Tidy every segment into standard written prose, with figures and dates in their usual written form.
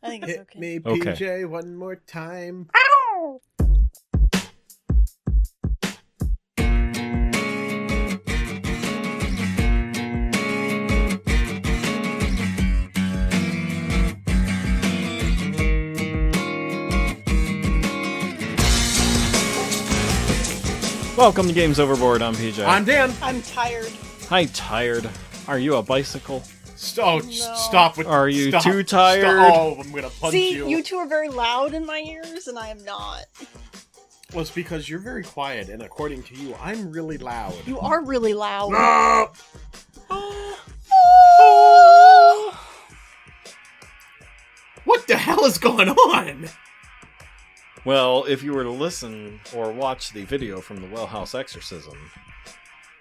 I think it's Hit okay. me, Okay. PJ, one more time. Ow! Welcome to Games Overboard. I'm PJ. I'm Dan. I'm tired. Hi, tired. Are you a bicycle? Stop with. Are you stop, too tired? Stop. Oh, I'm gonna punch See, you. you two are very loud in my ears, and I am not. Well, it's because you're very quiet, and according to you, I'm really loud. You are really loud. Ah! What the hell is going on? Well, if you were to listen or watch the video from the Well House Exorcism,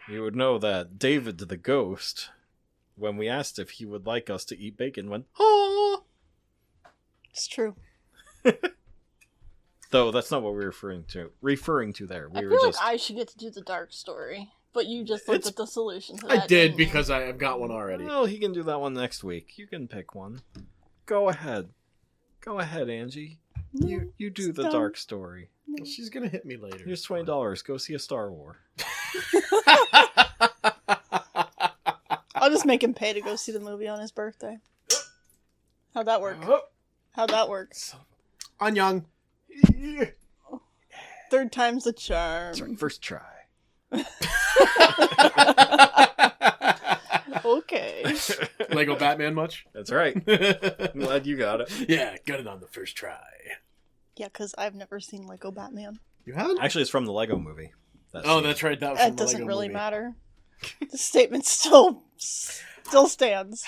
you would know that David the Ghost, when we asked if he would like us to eat bacon, went, "Oh!" It's true. Though that's not what we were referring to there. I We feel were like just... I should get to do the dark story, but you just looked It's- at the solution to I that. did didn't you? because I've got one already. Well, he can do that one next week. You can pick one. Go ahead. Go ahead, Angie. No, You do the stop. dark story. no. She's gonna hit me later. Here's $20. Go see a Star Wars. I'll just make him pay to go see the movie on his birthday. How'd that work? How'd that work? On young. Third time's the charm. That's right, first try. Okay. Lego Batman much? That's right. I'm glad you got it. Yeah, got it on the first try. Yeah, because I've never seen Lego Batman. You haven't? Actually, it's from the Lego movie. Oh, that's right. That was from That the doesn't Lego really movie. matter. The statement still stands.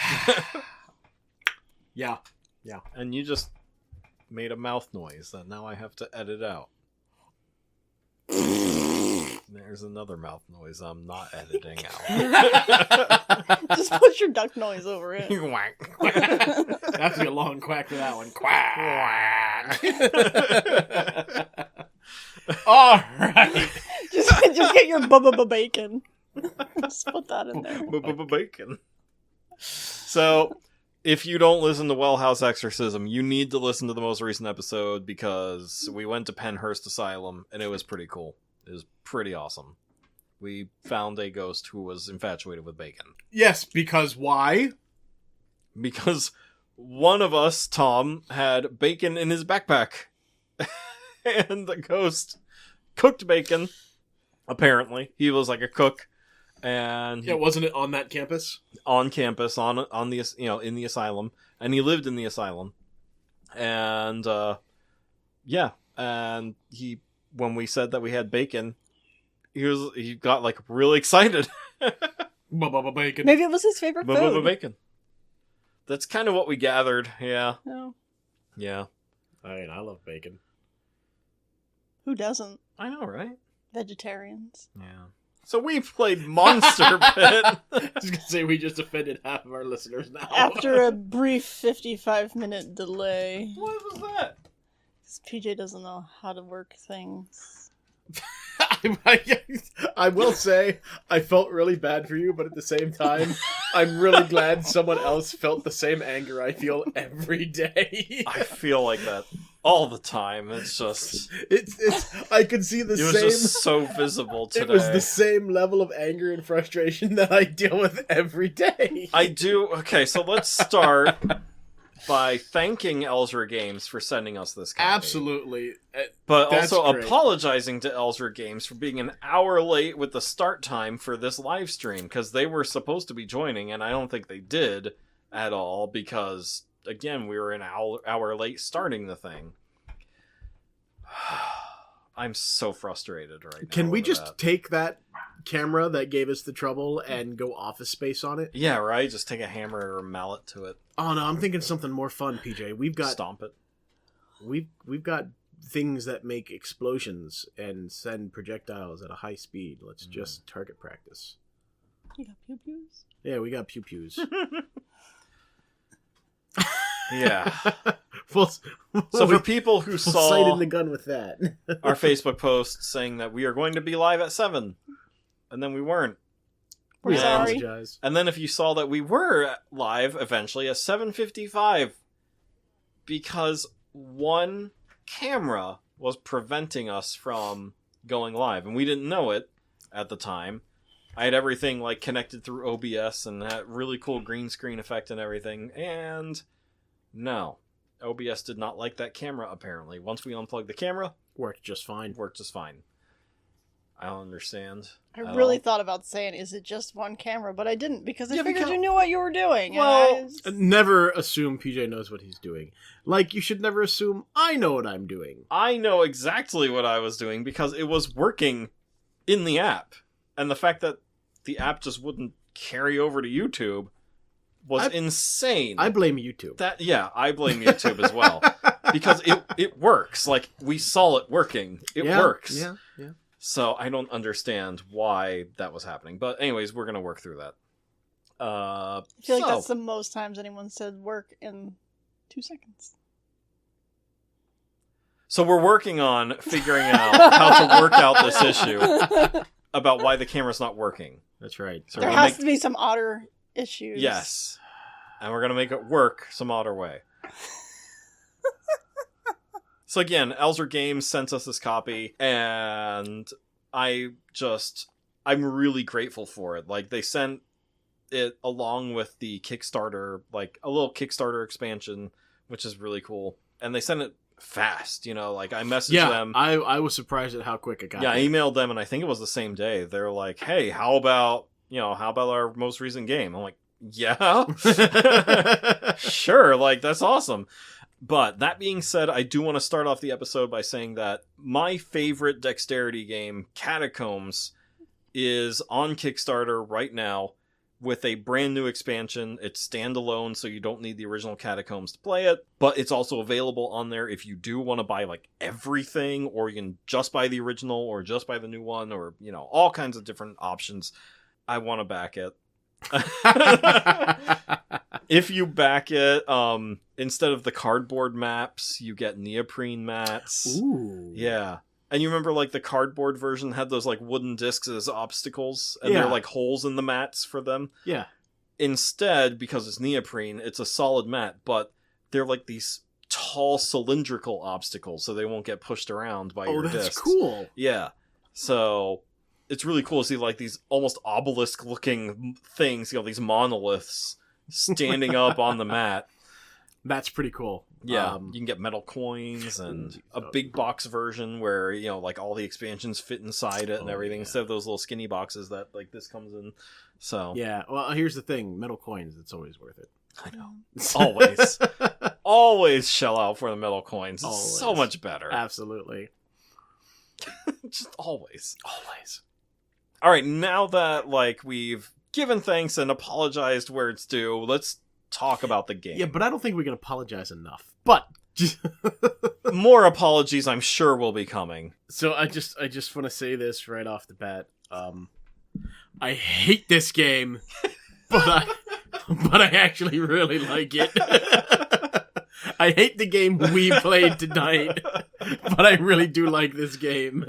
Yeah. And you just made a mouth noise that now I have to edit out. There's another mouth noise I'm not editing out. Just put your duck noise over it. That's a long quack for that one. Quack. All right. Just get your bubba bacon. Just put that in there. Bacon. So, if you don't listen to Well House Exorcism, you need to listen to the most recent episode because we went to Penhurst Asylum and it was pretty cool. It was pretty awesome. We found a ghost who was infatuated with bacon. Yes, because why? Because one of us, Tom, had bacon in his backpack. And the ghost cooked bacon. Apparently. He was like a cook. And he, Yeah, wasn't it on that campus? on campus, on the, in the asylum. And he lived in the asylum. And, yeah. And when we said that we had bacon, he got like really excited. Bacon. Maybe it was his favorite food. Bacon. That's kind of what we gathered. Yeah. No. Yeah. I mean, I love bacon. Who doesn't? I know, right? Vegetarians. Yeah. So we played Monster Pit. I was gonna say we just offended half of our listeners now. After a brief 55-minute delay. What was that? 'Cause PJ doesn't know how to work things. I will say I felt really bad for you, but at the same time, I'm really glad someone else felt the same anger I feel every day. I feel like that all the time. It's just... It's. I could see the It was same. just so visible today. It was the same level of anger and frustration that I deal with every day. I do... Okay, so let's start by thanking Elzra Games for sending us this copy. Absolutely. But That's also great. apologizing to Elzra Games for being an hour late with the start time for this live stream, because they were supposed to be joining, and I don't think they did at all, because, again, we were an hour late starting the thing. I'm so frustrated right now. Can we over just that. take that camera that gave us the trouble and go Office Space on it? Yeah, right? Just take a hammer or a mallet to it. Oh no, I'm thinking something more fun, PJ. We've got Stomp it. we've got things that make explosions and send projectiles at a high speed. Let's just target practice. You got pew-pews? Yeah, we got pew-pews. Yeah. Full, So for people who sight saw in the gun with that. our Facebook post saying that we are going to be live at 7, and then we weren't. We're Yeah. sorry. Apologize. And then if you saw that we were live eventually at 7:55, because one camera was preventing us from going live, and we didn't know it at the time. I had everything like connected through OBS and that really cool green screen effect and everything, and no, OBS did not like that camera apparently. Once we unplugged the camera, Worked just fine. I don't understand. I really thought about saying, is it just one camera? But I didn't, because I figured because- you knew what you were doing. Well, Never assume PJ knows what he's doing. Like, you should never assume I know what I'm doing. I know exactly what I was doing because it was working in the app. And the fact that the app just wouldn't carry over to YouTube was insane. I blame YouTube. I blame YouTube as well. Because it works. Like, we saw it working. It works. Yeah. So I don't understand why that was happening. But anyways, we're going to work through that. I feel like that's the most times anyone said work in 2 seconds. So we're working on figuring out how to work out this issue about why the camera's not working. That's right. So There has to be some odder issues. Yes. And we're going to make it work some odder way. So again, Elzra Games sent us this copy, and I'm really grateful for it. Like, they sent it along with the Kickstarter, like a little Kickstarter expansion, which is really cool. And they sent it fast, like I messaged them. I was surprised at how quick it got. Yeah, I emailed them, and I think it was the same day. They're like, hey, how about our most recent game? I'm like, yeah, sure, like, that's awesome. But that being said, I do want to start off the episode by saying that my favorite dexterity game, Catacombs, is on Kickstarter right now with a brand new expansion. It's standalone, so you don't need the original Catacombs to play it, but it's also available on there if you do want to buy like everything, or you can just buy the original or just buy the new one, or all kinds of different options. I want to back it. If you back it, instead of the cardboard maps, you get neoprene mats. Ooh. Yeah. And you remember, like, the cardboard version had those, like, wooden discs as obstacles, and they're, like, holes in the mats for them? Yeah. Instead, because it's neoprene, it's a solid mat, but they're, like, these tall cylindrical obstacles, so they won't get pushed around by your discs. Oh, that's cool. Yeah. So, it's really cool to see, like, these almost obelisk-looking things, these monoliths standing up on the mat. That's pretty cool. Yeah, you can get metal coins and a big box version where, like, all the expansions fit inside it and everything, instead of those little skinny boxes that, like, this comes in. So yeah, well, here's the thing. Metal coins, it's always worth it. I know. Always. Always shell out for the metal coins. It's Always. so much better. Absolutely. Just always. Always. All right, now that, like, we've given thanks and apologized where it's due, let's talk about the game. Yeah, but I don't think we can apologize enough. But more apologies, I'm sure, will be coming. So I just want to say this right off the bat. I hate this game, but I actually really like it. I hate the game we played tonight, but I really do like this game.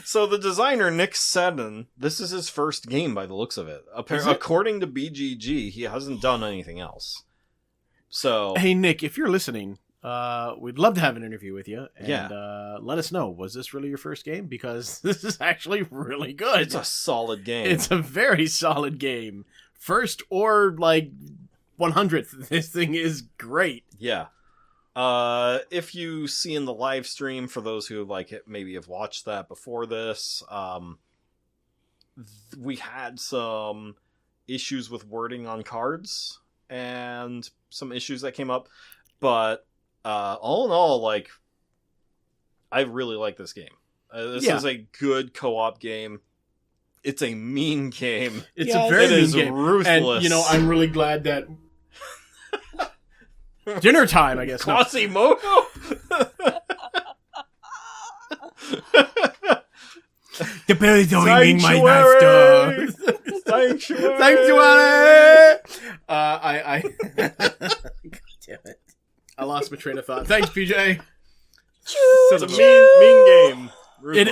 So the designer, Nick Seddon, this is his first game by the looks of it. According to BGG, he hasn't done anything else. So, hey, Nick, if you're listening, we'd love to have an interview with you. And let us know, was this really your first game? Because this is actually really good. It's a solid game. It's a very solid game. First or, like, 100th, this thing is great. Yeah. If you see in the live stream, for those who maybe have watched that before this, we had some issues with wording on cards and some issues that came up, but all in all, I really like this game. This is a good co-op game. It's a mean game. It's a very mean game. Ruthless. And, I'm really glad that dinner time, I guess. Quasimodo? The belly doing my master. Sanctuary. God damn it. I lost my train of thought. Thanks, PJ. It's a mean game. It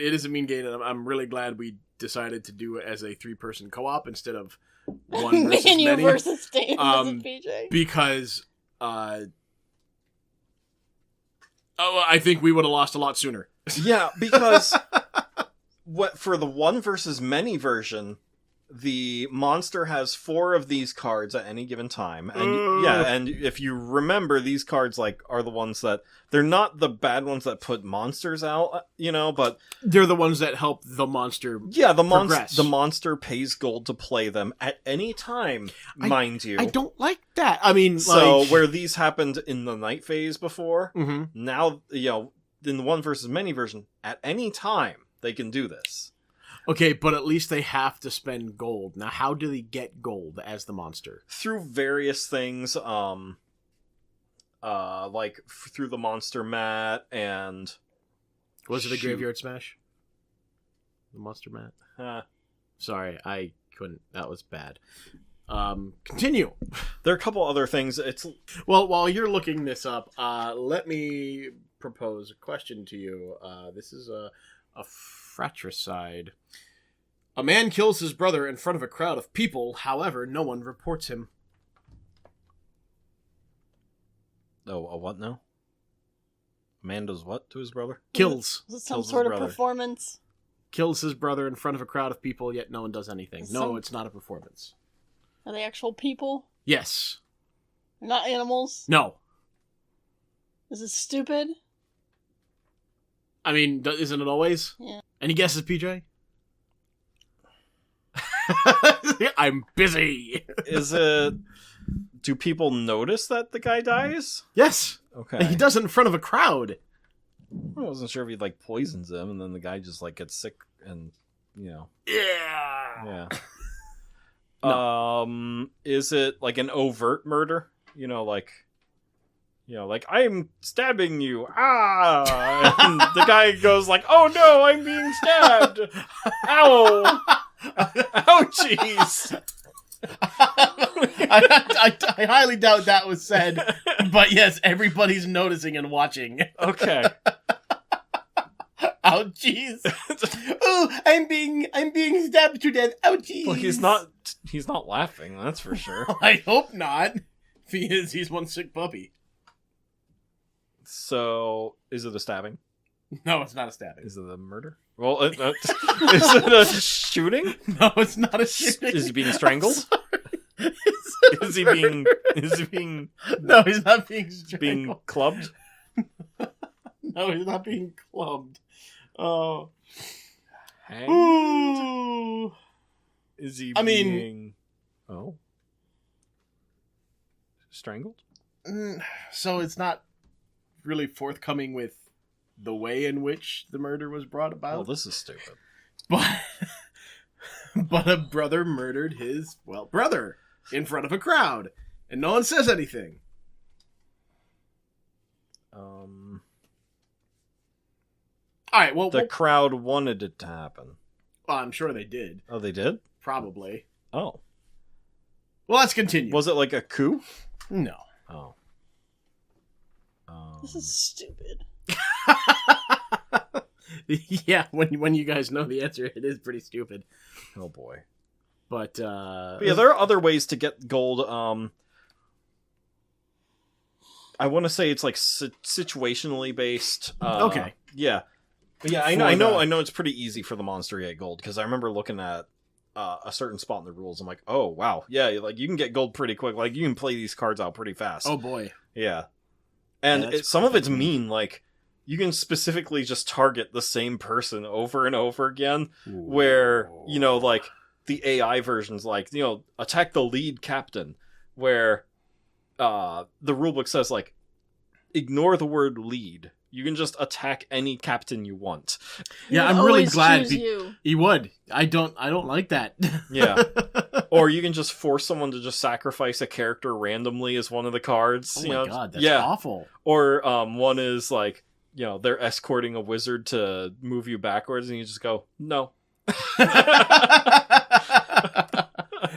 is a mean game, and I'm really glad we decided to do it as a 3-person co-op instead of one Me versus and you many. versus Stan versus PJ. Because I think we would have lost a lot sooner. Yeah, because for the one versus many version, the monster has 4 of these cards at any given time, and and if you remember, these cards are the ones that they're not the bad ones that put monsters out, but they're the ones that help the monster. Yeah, the monster pays gold to play them at any time, mind you. I don't like that. I mean, so where these happened in the night phase before, mm-hmm. now in the one versus many version, at any time they can do this. Okay, but at least they have to spend gold. Now, how do they get gold as the monster? Through various things, through the monster mat and... Was it a graveyard smash? The monster mat? Sorry, I couldn't. That was bad. Continue. There are a couple other things. Well, while you're looking this up, let me propose a question to you. This is a fratricide. A man kills his brother in front of a crowd of people, however, no one reports him. Oh, a what now? A man does what to his brother? Kills. Is it some sort of performance? Kills his brother in front of a crowd of people, yet no one does anything. No, it's not a performance. Are they actual people? Yes. They're not animals? No. Is it stupid? I mean, isn't it always? Yeah. Any guesses, PJ? I'm busy. Is it... Do people notice that the guy dies? Yes. Okay. He does it in front of a crowd. I wasn't sure if he poisons him and then the guy just gets sick and Yeah. Yeah. No. Is it an overt murder? I'm stabbing you. And the guy goes oh no, I'm being stabbed. Ow. Ouchies. I highly doubt that was said, but yes, everybody's noticing and watching. Okay. Ouchies. Oh, I'm being stabbed to death. Ouchies. Well, he's not laughing, that's for sure. I hope not. If he is, he's one sick puppy. So, is it a stabbing? No, it's not a stabbing. Is it a murder? Well, is it a shooting? No, it's not a shooting. Is he being strangled? Is he being? No, he's not being strangled. Being clubbed? No, he's not being clubbed. Oh. Hanged? Ooh. Is he being... Oh. Strangled? So it's not really forthcoming with the way in which the murder was brought about. Well, this is stupid. But a brother murdered his, brother in front of a crowd, and no one says anything. All right, well... The crowd wanted it to happen. Well, I'm sure they did. Oh, they did? Probably. Oh. Well, let's continue. Was it a coup? No. Oh. This is stupid. Yeah, when you guys know the answer, it is pretty stupid. Oh boy. But yeah, there are other ways to get gold. I want to say it's situationally based. Okay. Yeah. But yeah, I know it's pretty easy for the monster to get gold because I remember looking at a certain spot in the rules. I'm like, oh wow, yeah, you can get gold pretty quick. You can play these cards out pretty fast. Oh boy. Yeah. And some of it's mean. You can specifically just target the same person over and over again. Ooh. Where the AI versions attack the lead captain, where the rulebook says ignore the word lead. You can just attack any captain you want. Yeah, I'm really glad he would. I don't like that. Yeah. Or you can just force someone to just sacrifice a character randomly as one of the cards. Oh my god, that's awful. Or one is they're escorting a wizard to move you backwards and you just go, no.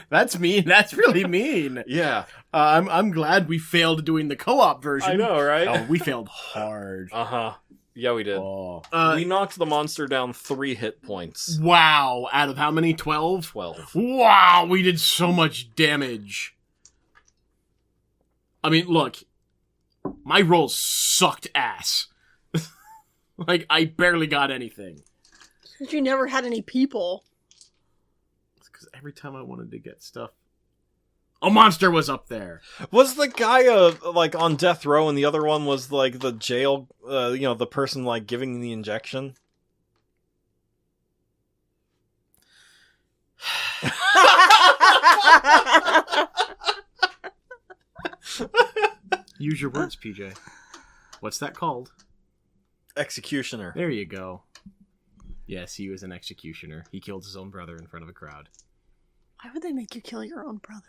That's mean. That's really mean. Yeah. I'm glad we failed doing the co-op version. I know, right? Oh, we failed hard. Uh-huh. Yeah, we did. Oh. We knocked the monster down 3 hit points. Wow, out of how many? 12? 12. Wow, we did so much damage. I mean, look, my rolls sucked ass. Like, I barely got anything. Because you never had any people. It's because every time I wanted to get stuff, a monster was up there. Was the guy like on death row, and the other one was like the jail? The person like giving the injection. Use your words, PJ. What's that called? Executioner. There you go. Yes, he was an executioner. He killed his own brother in front of a crowd. Why would they make you kill your own brother?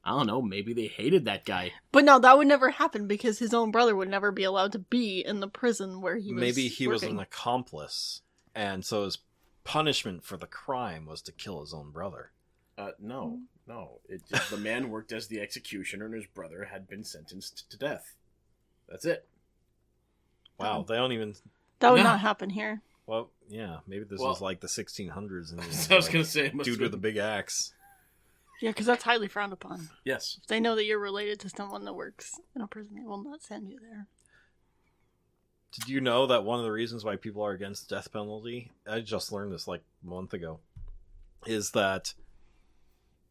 I don't know, maybe they hated that guy. But no, that would never happen because his own brother would never be allowed to be in the prison where he was Maybe he was working. an accomplice, and so his punishment for the crime was to kill his own brother. No. The man worked as the executioner and his brother had been sentenced to death. That's it. Wow, they don't even... That would No. not happen here. Well, yeah, maybe this was like the 1600s. And I was going to say, it must dude have with a big axe. Yeah, because that's highly frowned upon. Yes. If they know that you're related to someone that works in a prison, they will not send you there. Did you know that one of the reasons why people are against the death penalty, I just learned this like a month ago, is that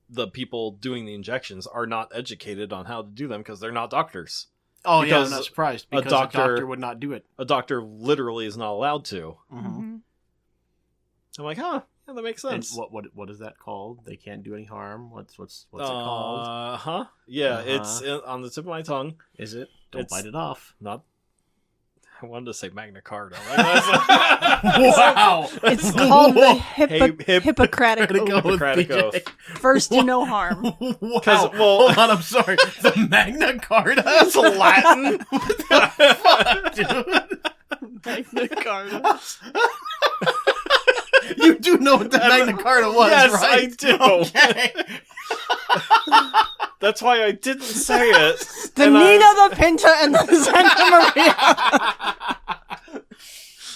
the people doing the injections are not educated on how to do them because they're not doctors. Oh, Because yeah, I'm not surprised. Because a doctor would not do it. A doctor literally is not allowed to. Mm-hmm. I'm like, huh, yeah, that makes And sense. what is that called? They can't do any harm. What's it called? Huh? Yeah, Uh-huh. it's on the tip of my tongue. Is it? Don't It's- bite it off. Not. I wanted to say Magna Carta. Wow! It's called the Hip- Hippocratic Gotta go Oath. with Hippocratic PJ. Oath. First to no harm. Wow. 'Cause, well- Hold on, I'm sorry. The Magna Carta? It's Latin. What the fuck, dude? Magna Carta. You do know what the Magna Carta was, Yes, right? I do. Okay. That's why I didn't say it. The And Nina, the Pinta, and the Santa Maria.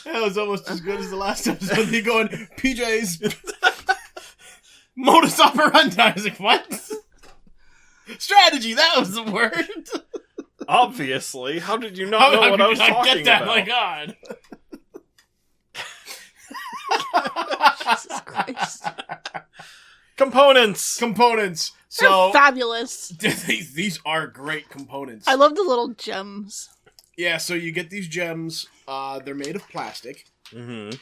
That was almost as good as the last episode. You going, PJ's modus operandi. I was like, what? Strategy, that was the word. Obviously. How did you not know what I was talking about? My God. Jesus Christ. Components. Components. They're So fabulous. these are great components. I love the little gems. Yeah, so you get these gems. They're made of plastic, Mm-hmm.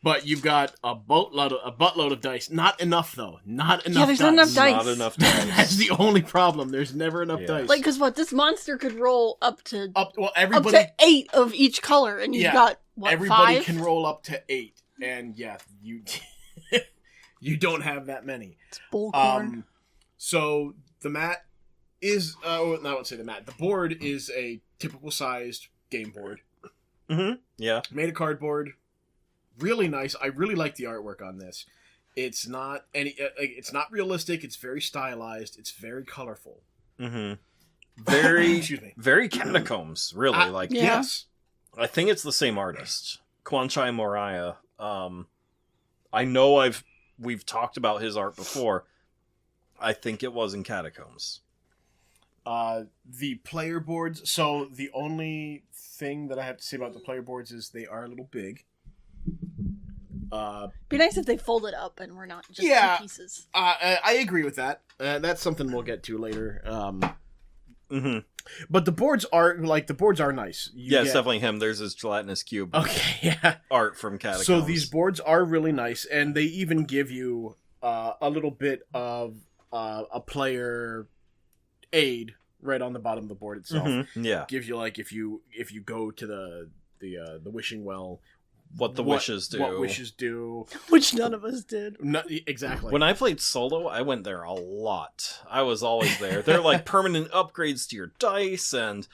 but you've got a buttload of dice. Not enough though. Not enough. Yeah, there's dice. not enough dice. Not enough That's dice. the only problem. There's never enough Yeah. dice. Like, because what? This monster could roll up to Everybody. up to 8 of each color, and you've Yeah. got, what, Everybody 5? can roll up to 8, and yeah, you you don't have that many. It's bullcorn. So the mat is no, I won't say the mat. The board is a typical sized game board, Mm-hmm. Yeah. made of cardboard. Really nice. I really like the artwork on this. It's not it's not realistic. It's very stylized. It's very colorful. Mm-hmm. Very, Excuse me. very Catacombs, really. Like, Yeah. Yes. I think it's the same artist, Kwanchai Moriah. I know we've talked about his art before. I think it was in Catacombs. The player boards. So the only thing that I have to say about the player boards is they are a little big. Be nice if they folded up and were not just Yeah. 2 pieces. I agree with that. That's something we'll get to later. Mm-hmm. But the boards are nice. You Yeah, it's get- definitely him. There's his gelatinous cube Okay, yeah. art from Catacombs. So these boards are really nice, and they even give you a little bit of a player aid right on the bottom of the board itself. Mhm, yeah. Gives you like if you go to the wishing well, What the wishes do. What wishes do. Which none of us did. No, exactly. When I played solo, I went there a lot. I was always there. They're like permanent upgrades to your dice and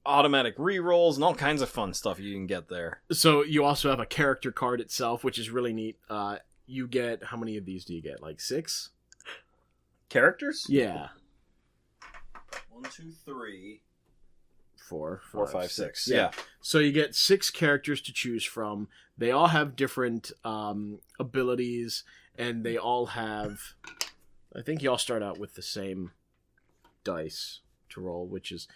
automatic rerolls and all kinds of fun stuff you can get there. So you also have a character card itself, which is really neat. You get, how many of these do you get? Like 6? Characters? Yeah. 1, 2, 3, 4, 4, 5, 6. Yeah. So you get 6 characters to choose from. They all have different abilities, and they all have... I think you all start out with the same dice to roll, which is...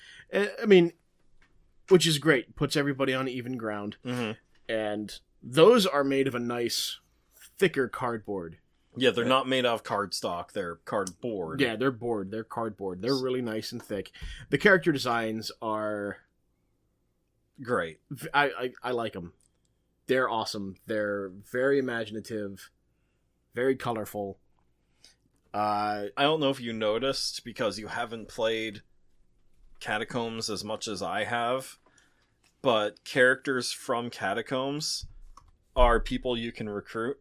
which is great. Puts everybody on even ground. Mm-hmm. And those are made of a nice, thicker cardboard. Yeah, they're not made out of cardstock. They're cardboard. Yeah, they're board. They're cardboard. They're really nice and thick. The character designs are... great. I like them. They're awesome. They're very imaginative, very colorful. I don't know if you noticed, because you haven't played Catacombs as much as I have, but characters from Catacombs are people you can recruit.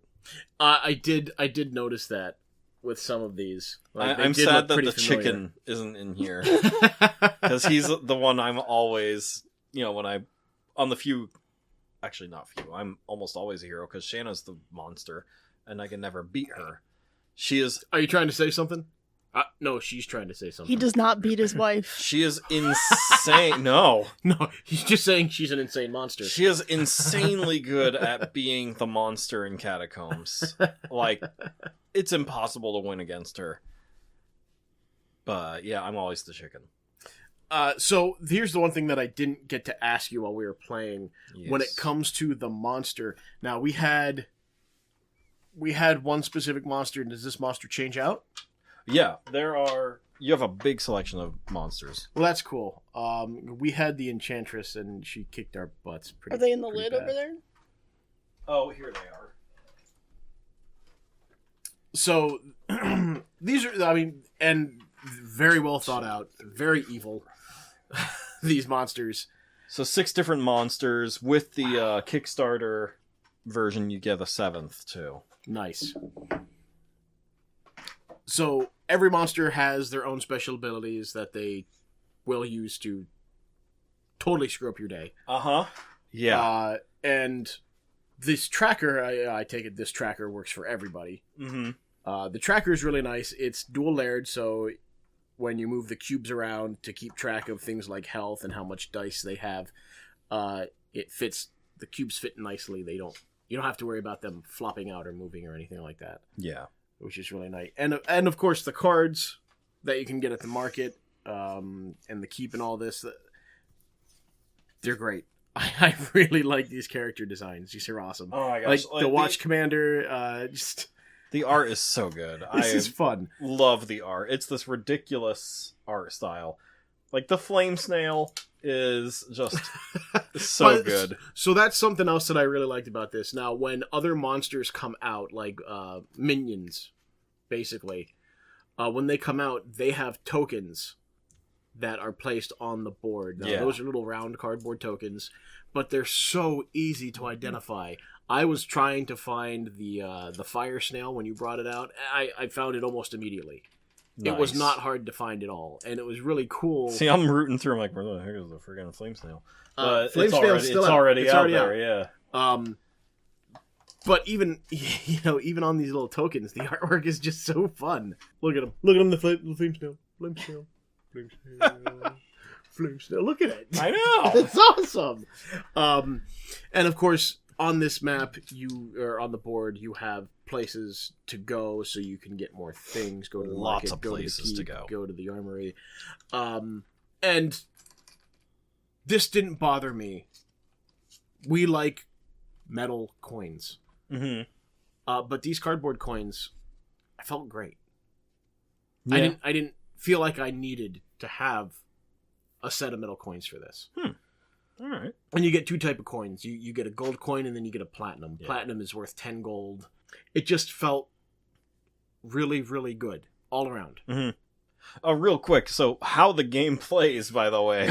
I did notice that with some of these. Like, I'm sad that the chicken isn't in here, because he's the one I'm always, when I on the few, actually not few, I'm almost always a hero, because Shanna's the monster and I can never beat her. She is... Are you trying to say something? No, she's trying to say something. He does not beat his wife. She is insane. No, he's just saying she's an insane monster. She is insanely good at being the monster in Catacombs. Like, it's impossible to win against her. But yeah, I'm always the chicken. So here's the one thing that I didn't get to ask you while we were playing. Yes. When it comes to the monster. Now, we had one specific monster. Does this monster change out? Yeah, you have a big selection of monsters. Well, that's cool. We had the Enchantress, and she kicked our butts pretty. Are they in the pretty lid bad. over there? Oh, here they are. So, these are, and very well thought out, very evil, these monsters. So 6 different monsters. With the Kickstarter version, you get a 7th, too. Nice. So every monster has their own special abilities that they will use to totally screw up your day. Uh-huh. Yeah. And this tracker, I take it this tracker works for everybody. Mm-hmm. The tracker is really nice. It's dual layered, so when you move the cubes around to keep track of things like health and how much dice they have, it fits. The cubes fit nicely. You don't have to worry about them flopping out or moving or anything like that. Yeah. Which is really nice. And of course the cards that you can get at the market, and the keep and all this, they're great. I really like these character designs. These are awesome. Oh my gosh. Like the Watch Commander, just... The art is so good. This is fun. Love the art. It's this ridiculous art style. Like, the flame snail is just so good. So that's something else that I really liked about this. Now, when other monsters come out, like minions, basically, when they come out, they have tokens that are placed on the board. Now, those are little round cardboard tokens, but they're so easy to identify. I was trying to find the fire snail when you brought it out. I found it almost immediately. Nice. It was not hard to find at all, and it was really cool. See, I'm rooting through. I'm like, where the heck is the friggin' flame snail? But flame snail's still it's out. already It's out already there, out. yeah. But even even on these little tokens, the artwork is just so fun. Look at them. Look at them. The flame snail. Flame snail. Flame snail. Flame snail. Look at it. I know. It's awesome. And of course, on this map, on the board, you have places to go so you can get more things. Go to the lots market, of places to go. Go to the armory. And this didn't bother me. We like metal coins. Mm-hmm. But these cardboard coins, I felt great. Yeah. I didn't feel like I needed to have a set of metal coins for this. All right. And you get 2 type of coins. You get a gold coin and then you get a platinum. Yeah. Platinum is worth 10 gold. It just felt really, really good all around. Mm-hmm. Oh, real quick. So, how the game plays, by the way.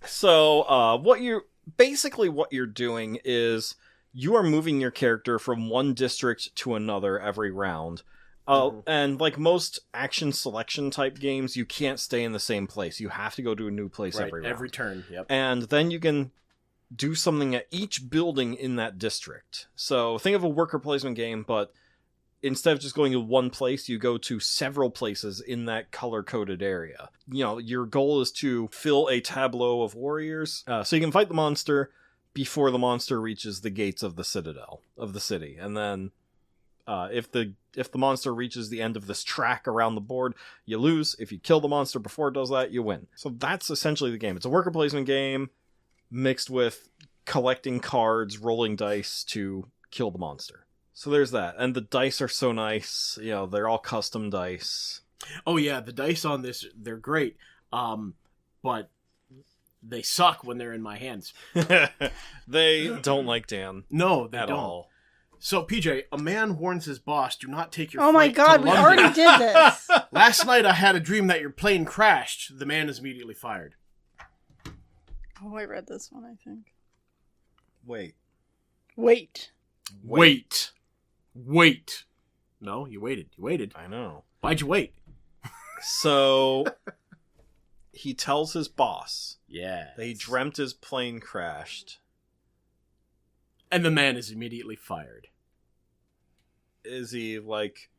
So, what you're doing is you are moving your character from one district to another every round. And like most action selection type games, you can't stay in the same place. You have to go to a new place every round. Every turn, yep. And then you can do something at each building in that district. So think of a worker placement game, but instead of just going to one place, you go to several places in that color-coded area. Your goal is to fill a tableau of warriors, so you can fight the monster before the monster reaches the gates of the citadel, of the city. And then, if the monster reaches the end of this track around the board, you lose. If you kill the monster before it does that, you win. So that's essentially the game. It's a worker placement game mixed with collecting cards, rolling dice to kill the monster. So there's that. And the dice are so nice. They're all custom dice. Oh yeah, the dice on this, they're great. But they suck when they're in my hands. They don't like Dan. No, they at don't. all. So, PJ, a man warns his boss, do not take your Oh my flight god, to we London. already did this. Last night I had a dream that your plane crashed. The man is immediately fired. Oh, I read this one, I think. Wait. Wait. No, you waited. You waited. I know. Why'd you wait? So, he tells his boss Yeah. that he dreamt his plane crashed. And the man is immediately fired. Is he, like,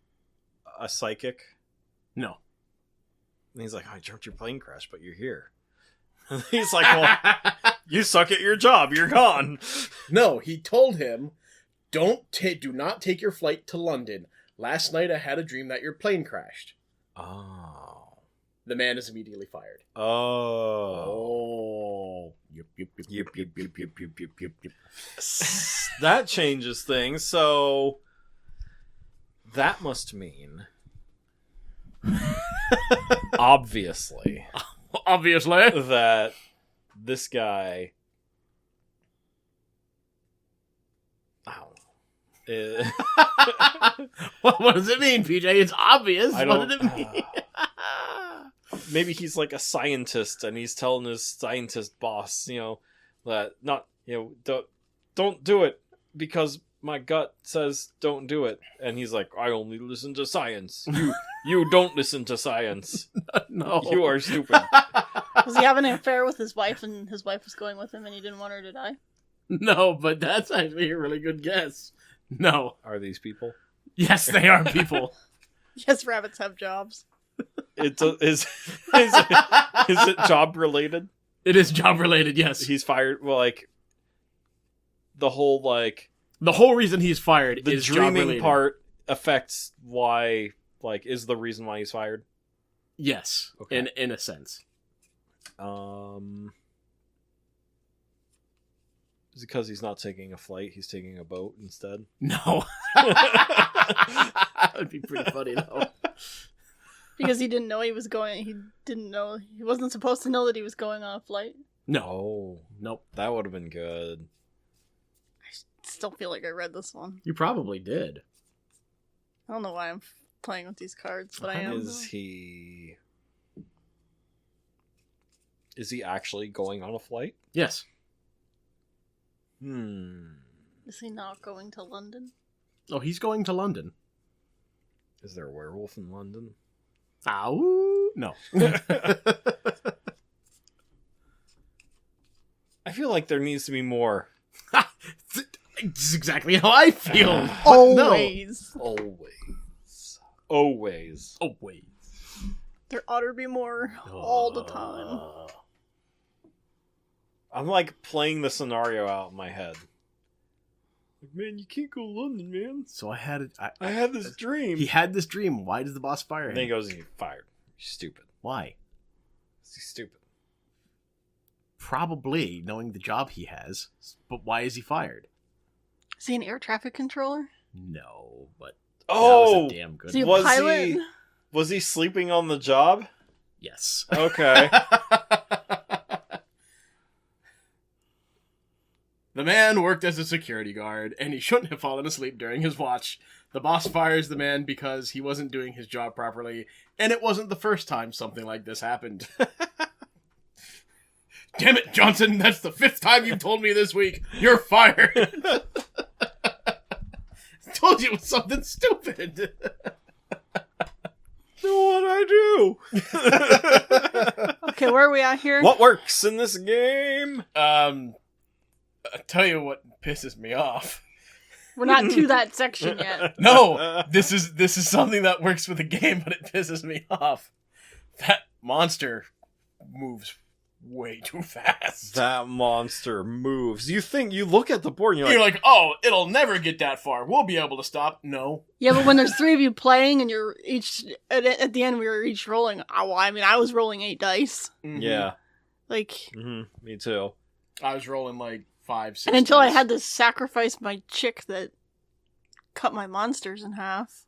a psychic? No. And he's like, I dreamt your plane crashed, but you're here. And he's like, well, you suck at your job. You're gone. No, he told him, do not take your flight to London. Last night I had a dream that your plane crashed. Oh. The man is immediately fired. Oh. Yep. That changes things. So that must mean, obviously, that this guy, I don't know. What does it mean, PJ? It's obvious. I What don't- did it mean? Maybe he's like a scientist and he's telling his scientist boss, that don't do it because my gut says don't do it. And he's like, I only listen to science. You don't listen to science. No. You are stupid. Was he having an affair with his wife and his wife was going with him and he didn't want her to die? No, but that's actually a really good guess. No. Are these people? Yes, they are people. Yes, rabbits have jobs. Is it job related? It is job related, yes. He's fired. Well, like the whole reason he's fired the is dreaming job-related. part affects why. Like, is the reason why he's fired? Yes, Okay. in a sense. Is it because he's not taking a flight? He's taking a boat instead. No. That would be pretty funny though. Because he didn't know he was going. He wasn't supposed to know that he was going on a flight. No. Oh, Nope. that would have been good. I still feel like I read this one. You probably did. I don't know why I'm playing with these cards, but I am. Is he actually going on a flight? Yes. Is he not going to London? Oh, he's going to London. Is there a werewolf in London? Ow. No. I feel like there needs to be more. This is exactly how I feel. But Always. Always. There ought to be more all the time. I'm like playing the scenario out in my head. Like, man, you can't go to London, man. So I had I had this dream. He had this dream. Why does the boss fire him? And then he goes, "You're fired. You're stupid." Why? He's stupid. Probably knowing the job he has. But why is he fired? Is he an air traffic controller? No, but Oh, that was a damn good Is he a Was pilot? he- was he sleeping on the job? Yes. Okay. The man worked as a security guard, and he shouldn't have fallen asleep during his watch. The boss fires the man because he wasn't doing his job properly, and it wasn't the first time something like this happened. Damn it, Johnson, that's the 5th time you've told me this week. You're fired. Told you it was something stupid. So what'd I do? Okay, where are we at here? What works in this game? I'll tell you what pisses me off. We're not to that section yet. No, this is something that works with the game, but it pisses me off. That monster moves way too fast. That monster moves. You look at the board and You're like, oh, it'll never get that far. We'll be able to stop. No. Yeah, but when there's 3 of you playing and you're each at the end we were each rolling. I was rolling 8 dice. Mhm. yeah. Like, Me too. I was rolling like 5, 6. and until dice. I had to sacrifice my chick that cut my monsters in half.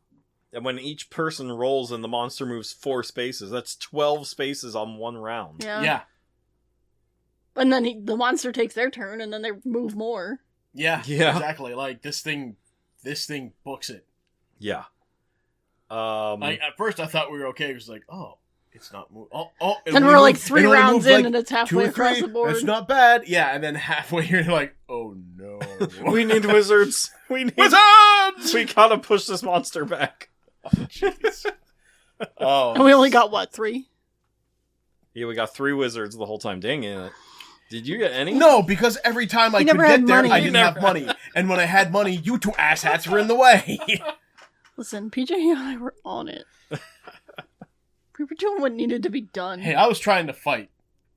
And when each person rolls and the monster moves 4 spaces, that's 12 spaces on one round. Yeah. Yeah. And then the monster takes their turn, and then they move more. Yeah. Yeah. Exactly. Like this thing books it. Yeah. Like at first I thought we were okay. It was like, oh, it's not moving. Oh. And we're like 3 rounds in, and it's halfway across the board. It's not bad. Yeah, and then halfway you're like, oh no. we need wizards. We need Wizards! We gotta push this monster back. Oh, jeez. Oh. And we only got, 3? Yeah, we got 3 wizards the whole time. Dang it. Did you get any? No, because every time I could never get had there, money. I didn't have money. And when I had money, you 2 asshats were in the way. Listen, PJ and I were on it. We were doing what needed to be done. Hey, I was trying to fight.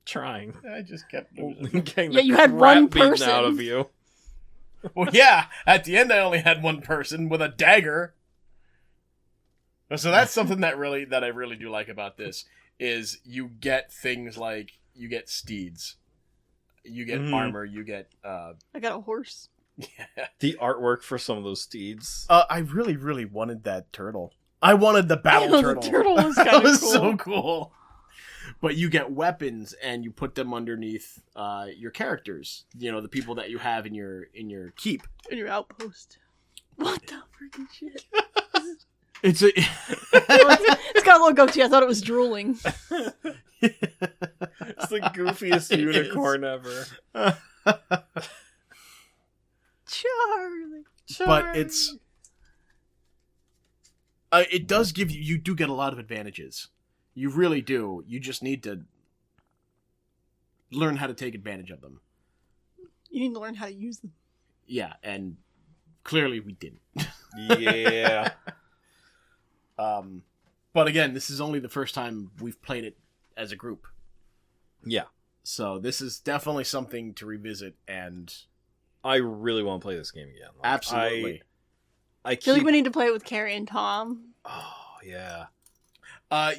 Trying. I just kept losing. Getting Yeah, the you had crap one beaten person. out of you. Well, yeah, at the end I only had one person with a dagger. So that's something that I really do like about this, is you get things like, you get steeds. You get armor, you get... I got a horse. Yeah. The artwork for some of those steeds. I really, really wanted that turtle. I wanted the battle turtle. The turtle was kind That of was cool. so cool. But you get weapons, and you put them underneath your characters. You know, the people that you have in your keep. In your outpost. What the freaking shit? It's a... It's got a little goatee. I thought it was drooling. It's the goofiest unicorn ever. Charlie. But it's... it does give you... You do get a lot of advantages. You really do. You just need to learn how to take advantage of them. You need to learn how to use them. Yeah, and clearly we didn't. Yeah. But again, this is only the first time we've played it as a group. Yeah. So this is definitely something to revisit, and I really want to play this game again. Like, absolutely. I feel like we need to play it with Carrie and Tom. Oh, yeah.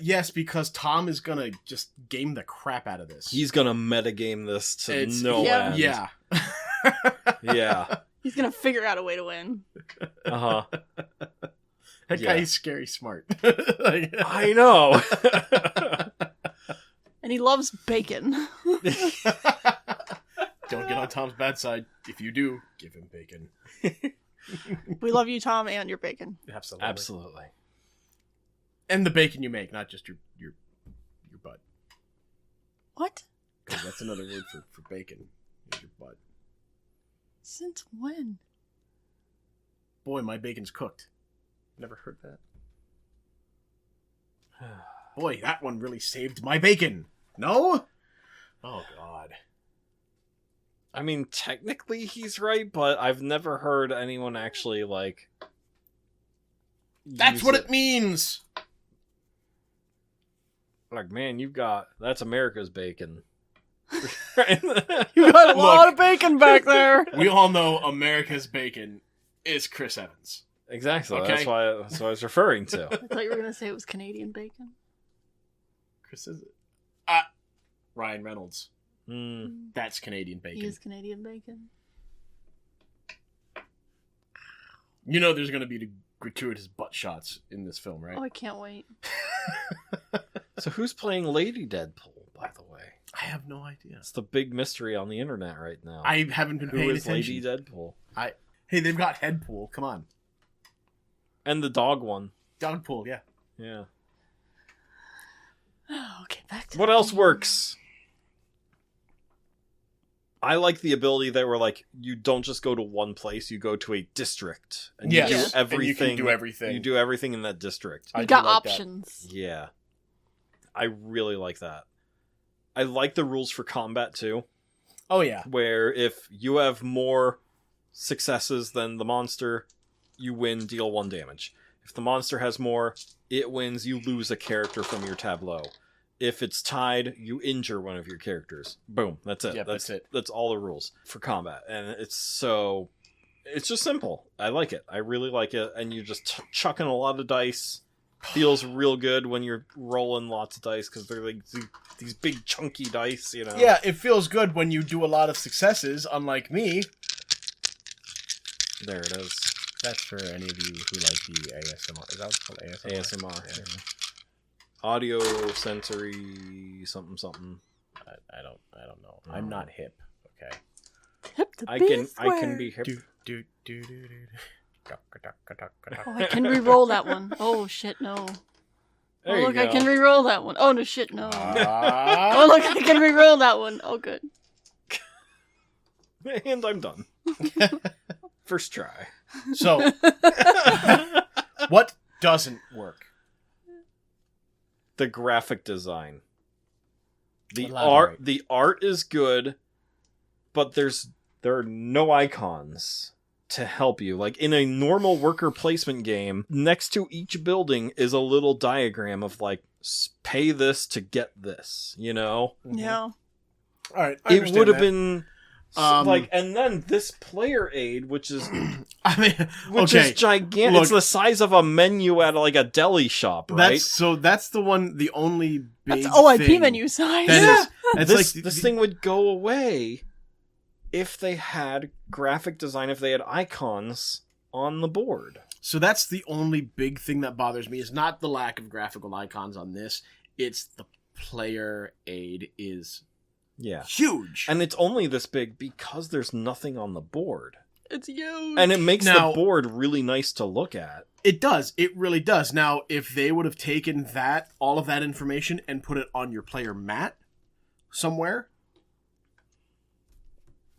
Yes, because Tom is gonna just game the crap out of this. He's gonna metagame this to no yeah. end. Yeah. Yeah. He's gonna figure out a way to win. Uh-huh. That Yeah. guy's scary smart. I know. And he loves bacon. Don't get on Tom's bad side. If you do, give him bacon. We love you, Tom, and your bacon. Absolutely. Absolutely. And the bacon you make, not just your butt. What? Because that's another word for bacon. Is your butt. Since when? Boy, my bacon's cooked. Never heard that. Boy, that one really saved my bacon. No? Oh, God. I mean, technically he's right, but I've never heard anyone actually, like... That's use what it means! Like, man, that's America's bacon. You got a lot of bacon back there. We all know America's bacon is Chris Evans. Exactly. Okay. That's what I was referring to. I thought you were gonna say it was Canadian bacon. Chris is it? Ryan Reynolds. That's Canadian bacon. He is Canadian bacon. You know there's going to be the gratuitous butt shots in this film, right? Oh, I can't wait. So who's playing Lady Deadpool, by the way? I have no idea. It's the big mystery on the internet right now. I haven't been paying Who is attention. Lady Deadpool? Hey, they've got Headpool. Come on. And the dog one. Dogpool, yeah. Yeah. Oh, okay, back to What the else game. works? I like the ability that where like you don't just go to one place, you go to a district and Yes. you do Yes. everything. And you can do everything. You do everything in that district. I You do got like that. options. Yeah. I really like that. I like the rules for combat too, Oh, yeah. where if you have more successes than the monster, you win, deal 1 damage. If the monster has more, it wins, you lose a character from your tableau. If it's tied, you injure one of your characters. Boom, that's it. Yep, that's it. That's all the rules for combat. And it's just simple. I like it. I really like it. And you're just chucking a lot of dice. Feels real good when you're rolling lots of dice because they're like these big chunky dice, you know. Yeah, it feels good when you do a lot of successes, unlike me. There it is. That's for any of you who like the ASMR. Is that what's called ASMR? ASMR. Yeah. Audio sensory something. I don't know. I'm not hip. Okay. Hip to I be can square. be hip. Do. Oh, I can re-roll that one. Oh shit, no. There Oh you look, go. I can re-roll that one. Oh no, shit, no. Ah. Oh look, I can re-roll that one. Oh good. And I'm done. First try. So, what doesn't work? The graphic design. Elaborate. The art is good, but there are no icons to help you. Like in a normal worker placement game, next to each building is a little diagram of like pay this to get this, you know? Yeah. All right, I It would have understand been like, and then this player aid, which is that. I mean, which okay, is gigantic. look. It's the size of a menu at like a deli shop, right? That's the only big That's OIP thing menu size. that is- it's This thing would go away if they had graphic design, if they had icons on the board. So that's the only big thing that bothers me, is not the lack of graphical icons on this. It's the player aid is Yeah. huge. And it's only this big because there's nothing on the board. It's huge. And it makes Now- the board really nice to look at. It does. It really does. Now, if they would have taken all of that information, and put it on your player mat somewhere,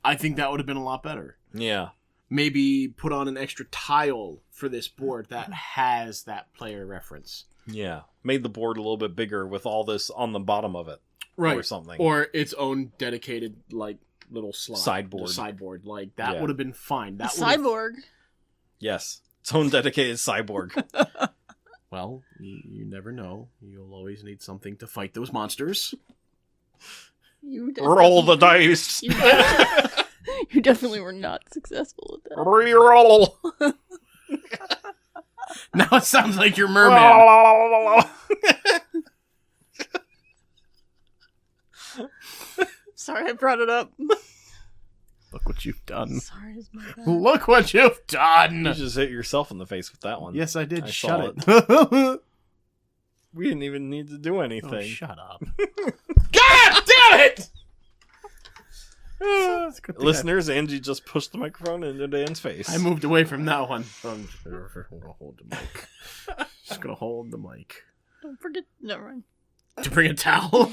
I think that would have been a lot better. Yeah. Maybe put on an extra tile for this board that has that player reference. Yeah. Made the board a little bit bigger with all this on the bottom of it. Right. Or something. Or its own dedicated, like, little slot. Sideboard. Sideboard. Like, that Yeah. would have been fine. A That would have... cyborg. Yes. Its own dedicated cyborg. Well, you never know. You'll always need something to fight those monsters. Roll the dice. You definitely were not successful at that. Reroll. Now it sounds like you're merman. Sorry, I brought it up. Look what you've done. Sorry, it's my bad. Look what you've You done. just hit yourself in the face with that one. Yes, I did. I Shut saw it. We didn't even need to do anything. Oh, shut up. God damn it! It's a good thing Listeners, Angie just pushed the microphone into Dan's face. I moved away from that one. I'm just gonna hold the mic. Just gonna hold the mic. Don't forget. Never mind. To bring a towel.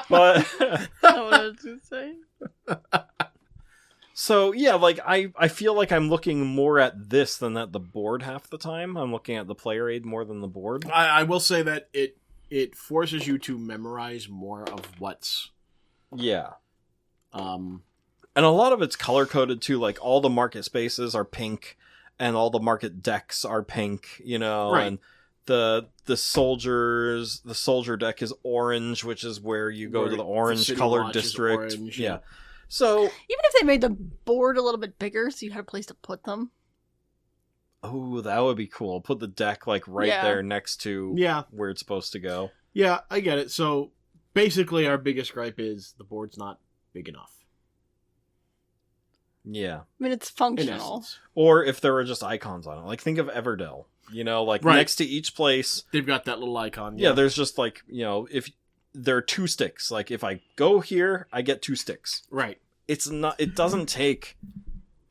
But That's not what I was going to say. so yeah, like I feel like I'm looking more at this than at the board half the time. I'm looking at the player aid more than the board. I will say that it forces you to memorize more of what's Yeah. And a lot of it's color coded too. Like all the market spaces are pink, and all the market decks are pink. You know, Right. and the soldier deck is orange, which is where you go Where to the the orange city colored watch is district. orange, yeah. yeah. So Even if they made the board a little bit bigger so you had a place to put them. oh, that would be cool. Put the deck like right Yeah. there next to Yeah. where it's supposed to go. Yeah, I get it. So basically our biggest gripe is the board's not big enough. Yeah. I mean, it's In functional. essence. Or if there were just icons on it. Like think of Everdell. You know, like Right. next to each place. They've got that little icon. Yeah, there's just like, you know, if there are 2 sticks. Like if I go here, I get 2 sticks. Right. It doesn't take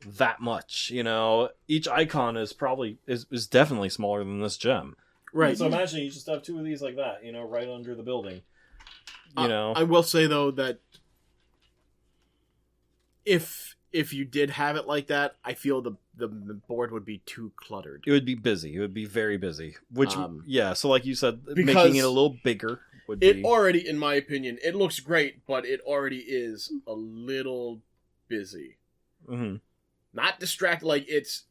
that much, you know. Each icon is probably is definitely smaller than this gem. Right. So imagine you just have 2 of these like that, you know, right under the building. You know. I will say though that if you did have it like that, I feel the board would be too cluttered. It would be busy. It would be very busy. Which yeah, so like you said, because making it a little bigger would It be already, in my opinion, it looks great, but it already is a little busy. Mm-hmm. Not distract. Like it's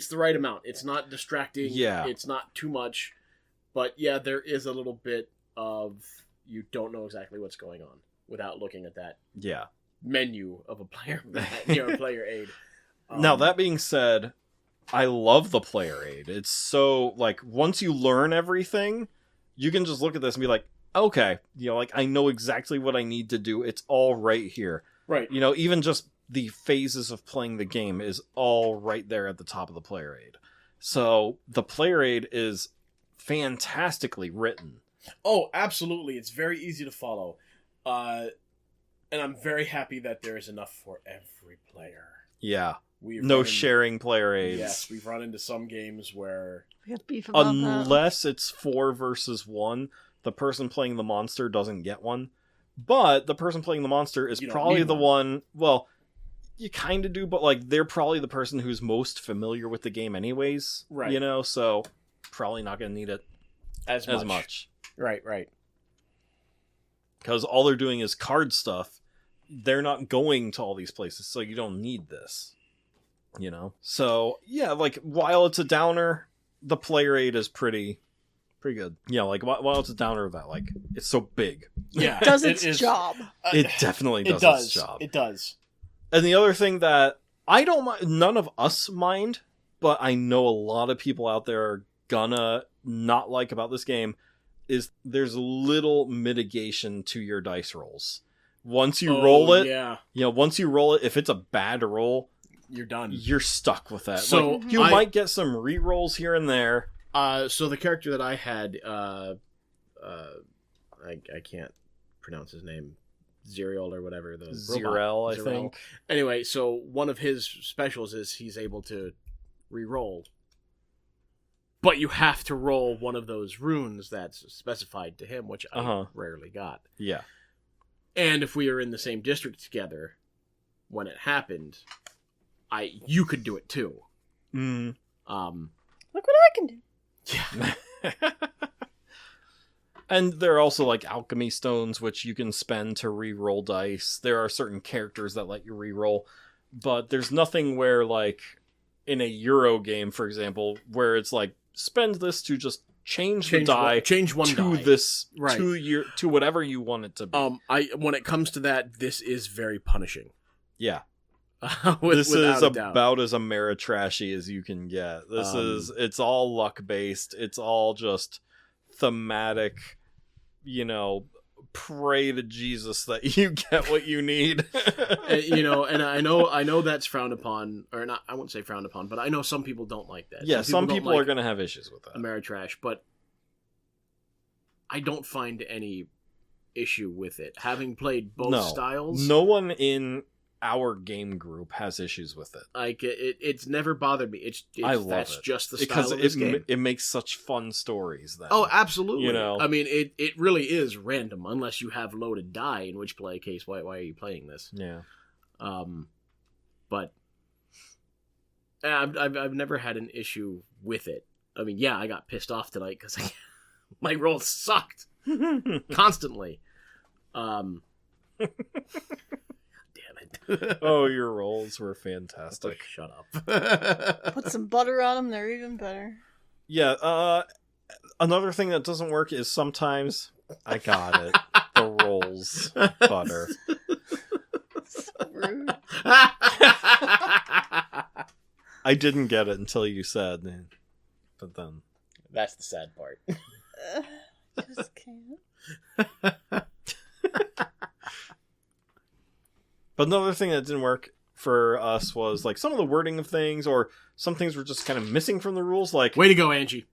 the right amount. It's not distracting. Yeah. It's not too much. But yeah, there is a little bit of you don't know exactly what's going on without looking at that menu of a player, player aid. Now, that being said, I love the player aid. It's so, like, once you learn everything, you can just look at this and be like, okay, like, I know exactly what I need to do. It's all right here. Right. Even just the phases of playing the game is all right there at the top of the player aid. So, the player aid is fantastically written. Oh, absolutely. It's very easy to follow. And I'm very happy that there is enough for every player. Yeah. No sharing player aids. Yes, we've run into some games where... We have beef about unless it's 4 versus 1, the person playing the monster doesn't get one. But the person playing the monster is probably the one... Well, you kind of do, but like they're probably the person who's most familiar with the game anyways. Right. So probably not going to need it as much. Right. Because all they're doing is card stuff. They're not going to all these places, so you don't need this. So yeah, like while it's a downer, the player aid is pretty good. Yeah, like while it's a downer of that, like it's so big. Yeah, it does its job. It definitely does its job. It does. And the other thing that I don't mind, none of us mind, but I know a lot of people out there are gonna not like about this game is there's little mitigation to your dice rolls. Once you roll it, once you roll it, if it's a bad roll, you're done. You're stuck with that. So you might get some re-rolls here and there. So the character that I had, I can't pronounce his name, Zerial or whatever. Zerel, I think. Anyway, so one of his specials is he's able to re-roll. But you have to roll one of those runes that's specified to him, which I rarely got. Yeah. And if we are in the same district together, when it happened, you could do it too. Mm. Look what I can do. Yeah. And there are also like alchemy stones, which you can spend to re-roll dice. There are certain characters that let you re-roll, but there's nothing where like in a Euro game, for example, where it's like spend this to just change the die, change one to die. This to whatever you want it to be. When it comes to that, this is very punishing. Yeah. This is about as Ameritrashy as you can get. It's all luck based. It's all just thematic, pray to Jesus that you get what you need. And I know that's frowned upon, or not, I won't say frowned upon, but I know some people don't like that. Yeah, some people are going to have issues with that. Ameritrash, but I don't find any issue with it. Having played both styles. No one in our game group has issues with it. Like it's never bothered me. I love that's it. just the style of this game. It makes such fun stories. Then. Oh, absolutely. I mean, it really is random unless you have loaded die. In which case, why are you playing this? Yeah. But I've never had an issue with it. I mean, yeah, I got pissed off tonight because my roll sucked constantly. Oh, your rolls were fantastic. Shut up. Put some butter on them, they're even better. Yeah, another thing that doesn't work is sometimes... I got it. The rolls. Butter. So rude. I didn't get it until you said, but then... That's the sad part. Just can't. But another thing that didn't work for us was like some of the wording of things, or some things were just kind of missing from the rules. Like, way to go, Angie.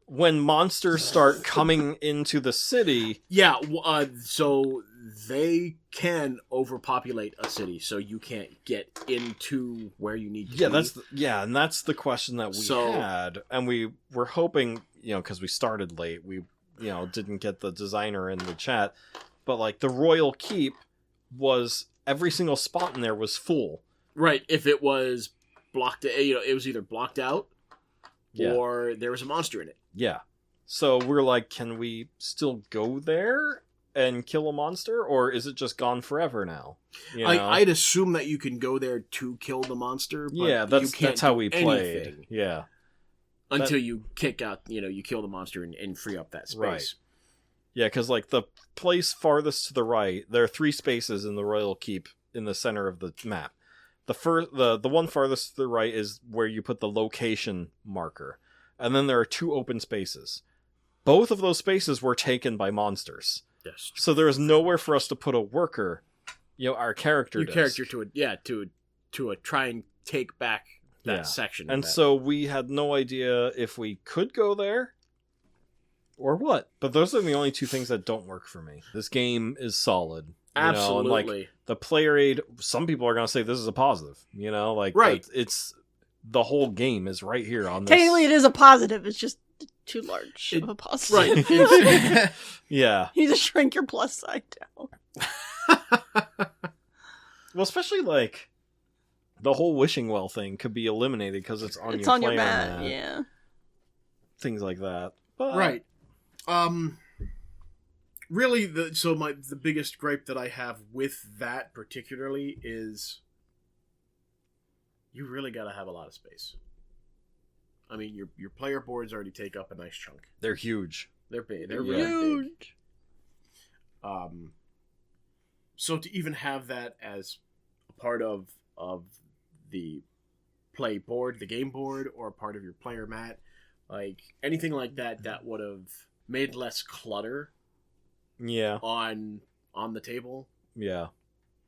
When monsters start coming into the city, so they can overpopulate a city, so you can't get into where you need to be. And that's the question that we had, and we were hoping, because we started late, we didn't get the designer in the chat, but like the Royal Keep was. Every single spot in there was full. Right. If it was blocked, it was either blocked out or there was a monster in it. Yeah. So we're like, can we still go there? and kill a monster, or is it just gone forever now? You know? I'd assume that you can go there to kill the monster. But yeah, that's how we played. Yeah, until you kick out, you kill the monster and free up that space. Right. Yeah, because like the place farthest to the right, there are 3 spaces in the Royal Keep in the center of the map. The one farthest to the right is where you put the location marker, and then there are 2 open spaces. Both of those spaces were taken by monsters. Yes. So there is nowhere for us to put a worker. Our character. Your character to try and take back that section. And so we had no idea if we could go there or what. But those are the only 2 things that don't work for me. This game is solid. Absolutely. And like the player aid, some people are going to say this is a positive. Right. It's the whole game is right here on this. Technically, it is a positive. It's just too large of a positive. Right. Yeah. You need to shrink your plus side down. Well, especially like the whole wishing well thing could be eliminated because it's on your mat. Yeah. Things like that. But... Right. Really, the biggest gripe that I have with that particularly is you really got to have a lot of space. I mean, your player boards already take up a nice chunk. They're huge. They're big. They're really big. So to even have that as a part of the play board, the game board, or a part of your player mat, like anything like that would have made less clutter. Yeah. On the table. Yeah.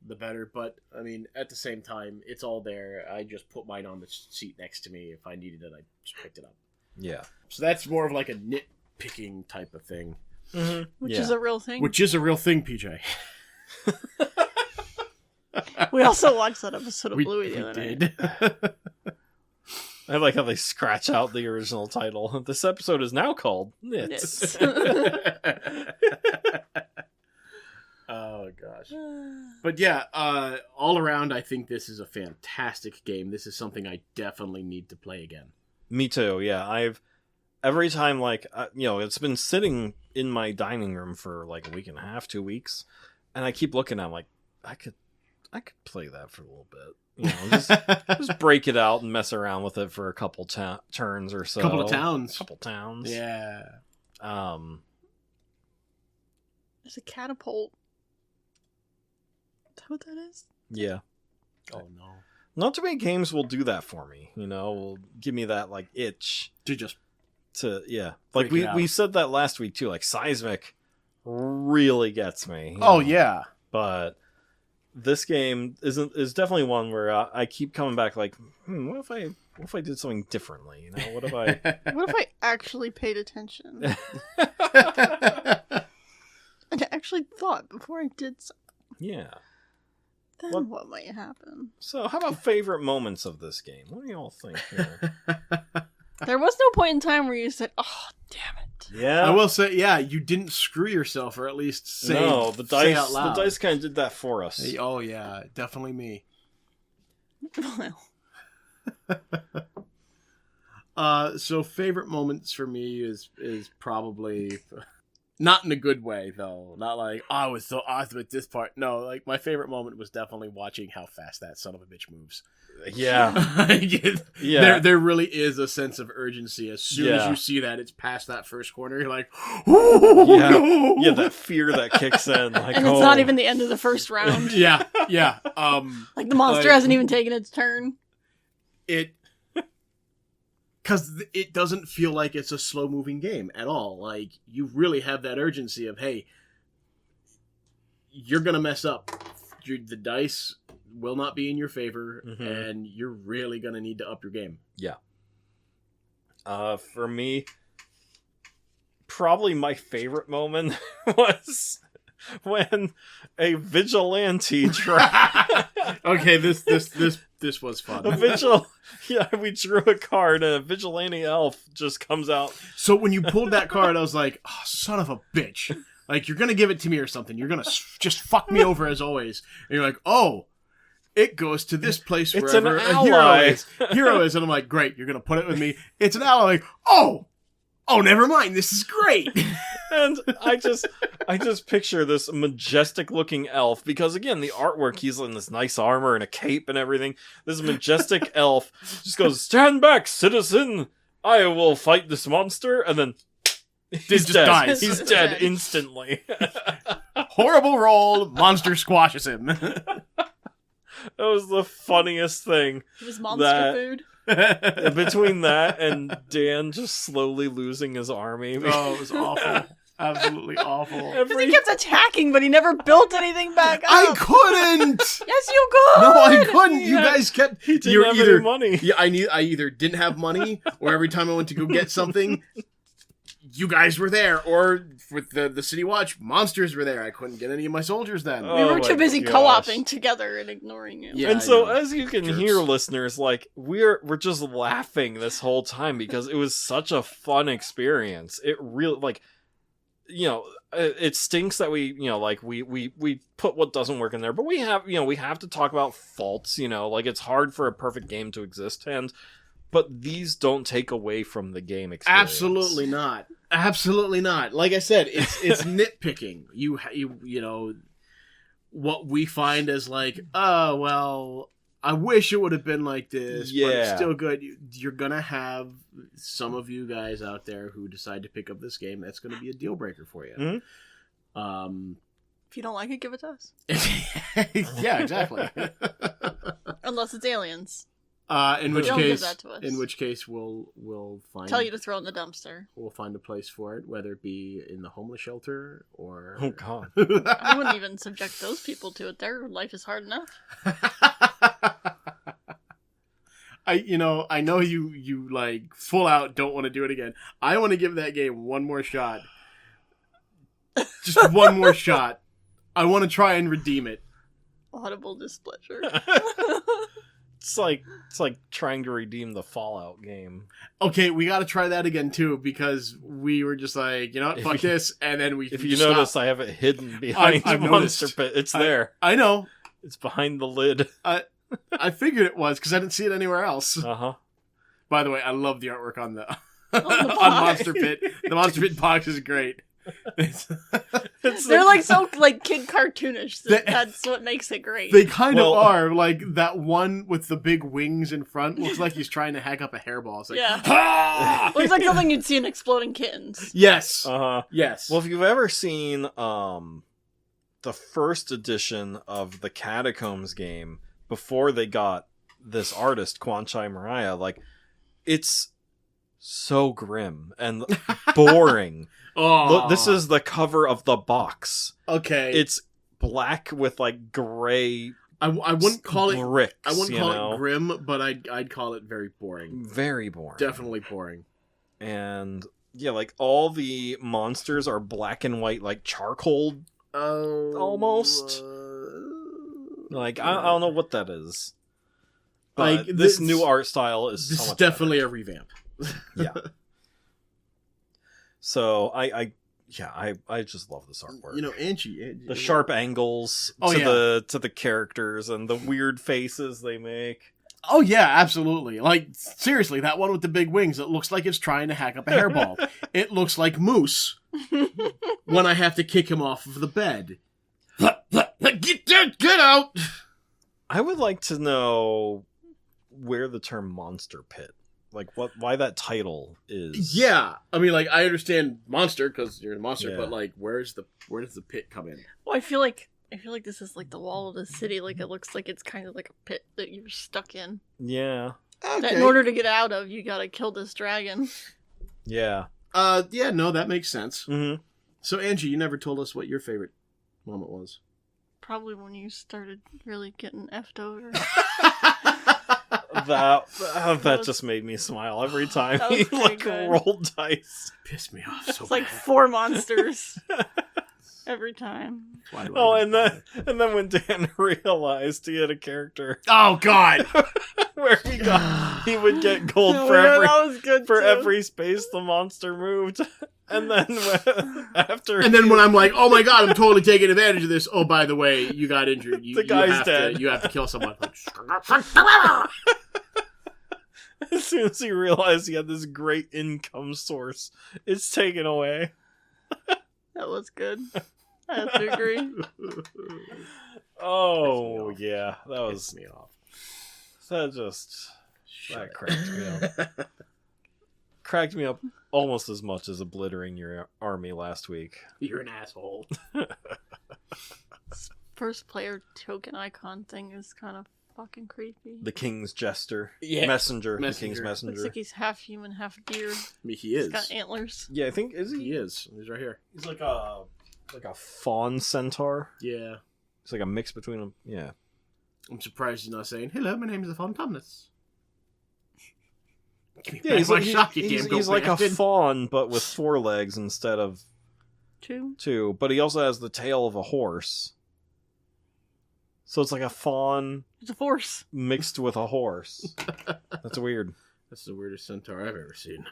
The better. But I mean, at the same time, it's all there. I just put mine on the seat next to me. If I needed it, I just picked it up. Yeah. So that's more of like a nitpicking type of thing. Mm-hmm. Which is a real thing. Which is a real thing, PJ. We also watched that episode of Bluey the other night. I like how they scratch out the original title. This episode is now called Nits. Oh, gosh. But yeah, all around, I think this is a fantastic game. This is something I definitely need to play again. Me too, yeah. Every time, like, it's been sitting in my dining room for like a week and a half, 2 weeks, and I keep looking at it, I'm like, I could play that for a little bit. Just break it out and mess around with it for a couple turns or so. Couple of towns. Yeah. There's a catapult. Is that what that is? Yeah. Oh, no. Not too many games will do that for me, will give me that, like, itch. Like, we said that last week, too. Like, Seismic really gets me. Oh, yeah. But this game is definitely one where I keep coming back, like, what if I did something differently? What if I... What if I actually paid attention? And actually thought before I did something. Yeah. Then what might happen? So, how about favorite moments of this game? What do y'all think here? There was no point in time where you said, "Oh, damn it!" Yeah, I will say, yeah, you didn't screw yourself, or at least say the dice. Out loud. The dice kind of did that for us. Oh yeah, definitely me. Well. So favorite moments for me is probably. Not in a good way, though. Not like, I was so awesome at this part. No, like, my favorite moment was definitely watching how fast that son of a bitch moves. Yeah. Yeah. There really is a sense of urgency. As soon as you see that, it's past that first corner, you're like, no! Yeah, that fear that kicks in. Like, and it's not even the end of the first round. Yeah. Like, the monster hasn't even taken its turn. Because it doesn't feel like it's a slow-moving game at all. Like, you really have that urgency of, hey, you're going to mess up. The dice will not be in your favor, and you're really going to need to up your game. Yeah. For me, probably my favorite moment was when a vigilante Okay, this was fun. We drew a card and a vigilante elf just comes out. So when you pulled that card, I was like, oh, son of a bitch. Like, you're going to give it to me or something. You're going to just fuck me over as always. And you're like, oh, it goes to this place wherever a hero is. And I'm like, great, you're going to put it with me. It's an ally. Like, oh, oh, never mind, this is great. And I just picture this majestic looking elf, because again, the artwork, he's in this nice armor and a cape and everything. This majestic elf just goes, "Stand back, citizen! I will fight this monster," and then he's just dead. dies. He's dead instantly. Horrible roll, monster squashes him. That was the funniest thing. It was monster food. Between that and Dan just slowly losing his army. Oh, it was awful. Absolutely awful. Because he kept attacking, but he never built anything back up. I couldn't! Yes, you could! No, I couldn't! You guys kept... He didn't have any money. Yeah, I either didn't have money, or every time I went to go get something, you guys were there. Or with the City Watch, monsters were there. I couldn't get any of my soldiers then. We were too busy gosh. co-oping together and ignoring you. Yeah, And I so, know. as you can Jerks. hear, listeners, like, we're just laughing this whole time because it was such a fun experience. It really, like, you know, it stinks that we, you know, like, we put what doesn't work in there, but we have to talk about faults, you know, like, it's hard for a perfect game to exist, but these don't take away from the game experience. Absolutely not. Absolutely not. Like I said, it's nitpicking. You know, what we find as like, oh, well, I wish it would have been like this, but it's Yeah. still good. You're going to have some of you guys out there who decide to pick up this game. That's going to be a deal breaker for you. Mhm. If you don't like it, give it to us. Yeah, exactly. Unless it's aliens. In which Don't give case, that to us. we'll find Tell you to throw it in the dumpster. we'll find a place for it, whether it be in the homeless shelter or. Oh, God. I wouldn't even subject those people to it. Their life is hard enough. I know you like full out don't want to do it again. I want to give that game one more shot. Just one more shot. I want to try and redeem it. Audible displeasure. It's like trying to redeem the Fallout game. Okay, we got to try that again too, because we were just like, you know what, fuck this, and then we. If we you stopped. notice, I have it hidden behind I've the monster noticed. pit. It's there. I know. It's behind the lid. I figured it was because I didn't see it anywhere else. Uh-huh. By the way, I love the artwork on the the on box. Monster Pit. The Monster Pit box is great. They're like so like kid cartoonish. They- That's what makes it great. They kind Well- of are. Like that one with the big wings in front looks like he's trying to hack up a hairball. It's like, Yeah. "Ah!" Looks like something you'd see in Exploding Kittens. Yes. Uh-huh. Yes. Well, if you've ever seen the first edition of the Catacombs game before they got this artist, Kwanchai Mariah, like, it's so grim and boring. oh, Look, this is the cover of the box. okay. It's black with like gray I wouldn't call it. bricks. I wouldn't you call know? it grim, but I'd call it very boring. Very boring. Definitely boring. And yeah, like all the monsters are black and white, like charcoal. Oh, Almost. Like I don't know what that is. Like, But this this- new art style is This so is much definitely better. a revamp. Yeah. So I just love this artwork. You know, Angie. The sharp angles Oh, to yeah. the characters and the weird faces they make. Oh yeah, absolutely. Like seriously, that one with the big wings. It looks like it's trying to hack up a hairball. It looks like Moose when I have to kick him off of the bed. Get out! I would like to know where the term monster pit, like why that title is. Yeah, I mean, like I understand monster because you're a monster, Yeah. but like, where does the pit come in? Well, I feel like this is like the wall of the city. Like it looks like it's kind of like a pit that you're stuck in. Yeah. That in order to get out of, you gotta kill this dragon. Yeah. Yeah, no, that makes sense. Mm-hmm. So Angie, you never told us what your favorite moment was. Probably when you started really getting effed over. That just made me smile every time That was he pretty like good. rolled dice. Pissed me off so It's like bad. 4 monsters every time. Why do I Oh, even and then when Dan realized he had a character Oh God! where he would get gold for Yeah, every that was good for too. every space the monster moved, and then after And then when I'm like, oh my God, I'm totally taking advantage of this. Oh, by the way, you got injured. The guy's you have dead. You have to kill someone. As soon as he realized he had this great income source, it's taken away. That was good. I have to agree. Oh, yeah. That was... Pissed me off. That cracked me up. Cracked me up almost as much as obliterating your army last week. You're an asshole. First player token icon thing is kind of fucking creepy. The King's Jester. Yeah. Messenger. The King's Looks Messenger. like he's half human, half deer. I mean, he is. He's got antlers. Yeah, I think... Is He is. He's right here. He's like a fawn centaur. Yeah. It's like a mix between them. Yeah. I'm surprised he's not saying, "Hello, my name is Avon Thomas." Yeah, he's like, he's he's like a fawn, but with 4 legs instead of 2. But he also has the tail of a horse. So it's like a fawn It's a force. mixed with a horse. That's weird. That's the weirdest centaur I've ever seen.